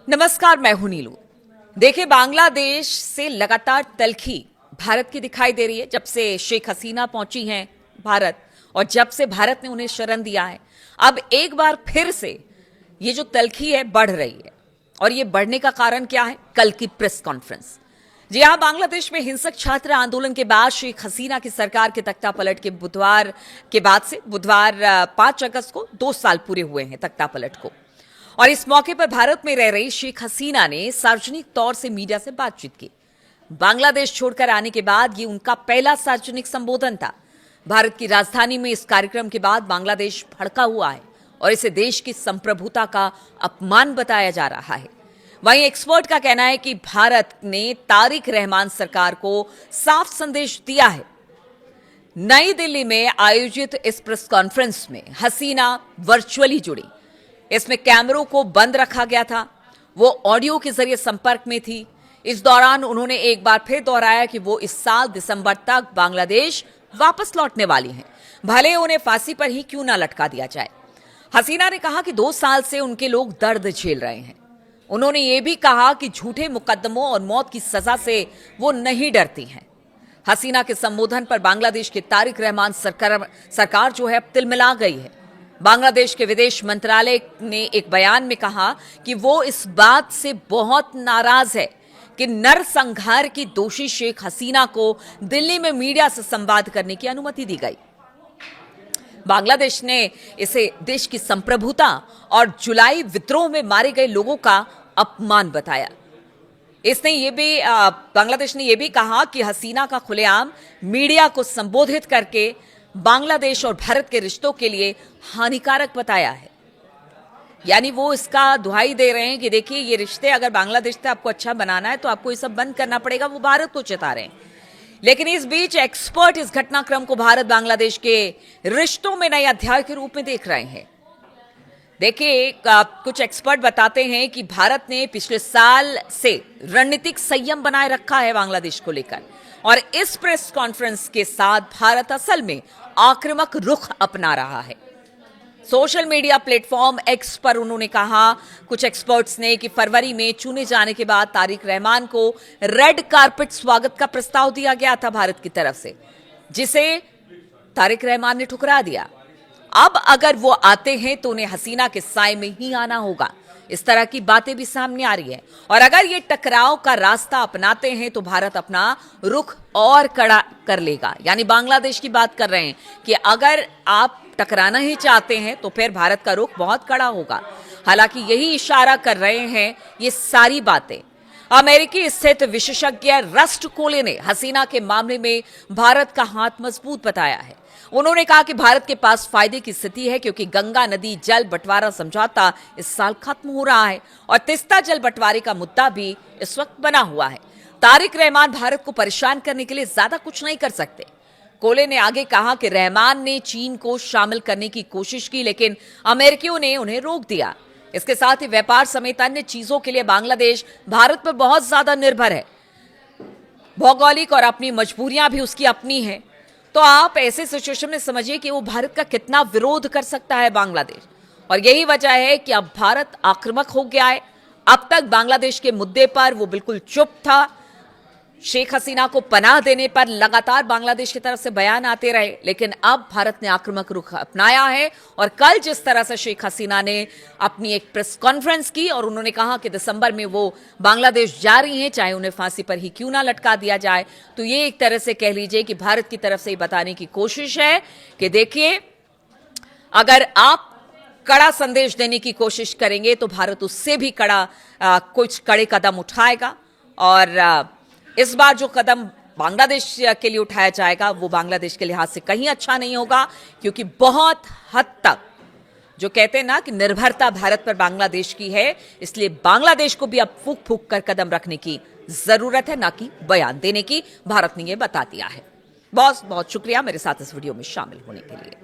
नमस्कार, मैं हूं नीलू। देखिए, बांग्लादेश से लगातार तल्खी भारत की दिखाई दे रही है जब से शेख हसीना पहुंची हैं भारत, और जब से भारत ने उन्हें शरण दिया है। अब एक बार फिर से ये जो तल्खी है बढ़ रही है, और ये बढ़ने का कारण क्या है? कल की प्रेस कॉन्फ्रेंस। जी हाँ, बांग्लादेश में हिंसक छात्र आंदोलन के बाद शेख हसीना की सरकार के तख्तापलट के बुधवार के बाद से बुधवार 5 अगस्त को 2 साल पूरे हुए हैं तख्तापलट को। और इस मौके पर भारत में रह रही शेख हसीना ने सार्वजनिक तौर से मीडिया से बातचीत की। बांग्लादेश छोड़कर आने के बाद ये उनका पहला सार्वजनिक संबोधन था। भारत की राजधानी में इस कार्यक्रम के बाद बांग्लादेश भड़का हुआ है और इसे देश की संप्रभुता का अपमान बताया जा रहा है। वहीं एक्सपर्ट का कहना है कि भारत ने तारिक रहमान सरकार को साफ संदेश दिया है। नई दिल्ली में आयोजित इस प्रेस कॉन्फ्रेंस में हसीना वर्चुअली जुड़ी। इसमें कैमरों को बंद रखा गया था, वो ऑडियो के जरिए संपर्क में थी। इस दौरान उन्होंने एक बार फिर दोहराया कि वो इस साल दिसंबर तक बांग्लादेश वापस लौटने वाली हैं, भले उन्हें फांसी पर ही क्यों ना लटका दिया जाए। हसीना ने कहा कि 2 साल से उनके लोग दर्द झेल रहे हैं। उन्होंने ये भी कहा कि झूठे मुकदमों और मौत की सजा से वो नहीं डरती हैं। हसीना के संबोधन पर बांग्लादेश के तारिक रहमान सरकार जो है अब तिलमिला गई है। बांग्लादेश के विदेश मंत्रालय ने एक बयान में कहा कि वो इस बात से बहुत नाराज है कि नरसंहार की दोषी शेख हसीना को दिल्ली में मीडिया से संवाद करने की अनुमति दी गई। बांग्लादेश ने इसे देश की संप्रभुता और जुलाई विद्रोह में मारे गए लोगों का अपमान बताया। बांग्लादेश ने यह भी कहा कि हसीना का खुलेआम मीडिया को संबोधित करके बांग्लादेश और भारत के रिश्तों के लिए हानिकारक बताया है। यानी वो इसका दुहाई दे रहे हैं कि देखिए, ये रिश्ते अगर बांग्लादेश से आपको अच्छा बनाना है तो आपको ये सब बंद करना पड़ेगा। वो भारत को चेता रहे हैं। लेकिन इस बीच एक्सपर्ट इस घटनाक्रम को भारत बांग्लादेश के रिश्तों में नए अध्याय के रूप में देख रहे हैं। देखिए, कुछ एक्सपर्ट बताते हैं कि भारत ने पिछले साल से रणनीतिक संयम बनाए रखा है बांग्लादेश को लेकर, और इस प्रेस कॉन्फ्रेंस के साथ भारत असल में आक्रामक रुख अपना रहा है। सोशल मीडिया प्लेटफॉर्म एक्स पर उन्होंने कहा, कुछ एक्सपर्ट्स ने, कि फरवरी में चुने जाने के बाद तारिक रहमान को रेड कारपेट स्वागत का प्रस्ताव दिया गया था भारत की तरफ से, जिसे तारिक रहमान ने ठुकरा दिया। अब अगर वो आते हैं तो उन्हें हसीना के साए में ही आना होगा। इस तरह की बातें भी सामने आ रही है। और अगर ये टकराव का रास्ता अपनाते हैं तो भारत अपना रुख और कड़ा कर लेगा। यानी बांग्लादेश की बात कर रहे हैं कि अगर आप टकराना ही चाहते हैं तो फिर भारत का रुख बहुत कड़ा होगा। हालांकि यही इशारा कर रहे हैं ये सारी बातें। अमेरिकी स्थित विशेषज्ञ रस्ट कोले ने हसीना के मामले में भारत का हाथ मजबूत बताया है। उन्होंने कहा कि भारत के पास फायदे की स्थिति है, क्योंकि गंगा नदी जल बंटवारा समझौता इस साल खत्म हो रहा है और तीस्ता जल बंटवारे का मुद्दा भी इस वक्त बना हुआ है। तारिक रहमान भारत को परेशान करने के लिए ज्यादा कुछ नहीं कर सकते। कोले ने आगे कहा कि रहमान ने चीन को शामिल करने की कोशिश की, लेकिन अमेरिकियों ने उन्हें रोक दिया। इसके साथ ही व्यापार समेत अन्य चीजों के लिए बांग्लादेश भारत पर बहुत ज्यादा निर्भर है। भौगोलिक और अपनी मजबूरियां भी उसकी अपनी है। तो आप ऐसे सिचुएशन में समझिए कि वो भारत का कितना विरोध कर सकता है बांग्लादेश। और यही वजह है कि अब भारत आक्रामक हो गया है। अब तक बांग्लादेश के मुद्दे पर वो बिल्कुल चुप था। शेख हसीना को पनाह देने पर लगातार बांग्लादेश की तरफ से बयान आते रहे, लेकिन अब भारत ने आक्रामक रुख अपनाया है। और कल जिस तरह से शेख हसीना ने अपनी एक प्रेस कॉन्फ्रेंस की और उन्होंने कहा कि दिसंबर में वो बांग्लादेश जा रही हैं, चाहे उन्हें फांसी पर ही क्यों ना लटका दिया जाए, तो ये एक तरह से कह लीजिए कि भारत की तरफ से ये बताने की कोशिश है कि देखिए, अगर आप कड़ा संदेश देने की कोशिश करेंगे तो भारत उससे भी कुछ कड़े कदम उठाएगा। और इस बार जो कदम बांग्लादेश के लिए उठाया जाएगा वो बांग्लादेश के लिहाज से कहीं अच्छा नहीं होगा, क्योंकि बहुत हद तक जो कहते हैं ना कि निर्भरता भारत पर बांग्लादेश की है, इसलिए बांग्लादेश को भी अब फूंक फूंक कर कदम रखने की जरूरत है, ना कि बयान देने की। भारत ने यह बता दिया है। बहुत बहुत शुक्रिया मेरे साथ इस वीडियो में शामिल होने के लिए।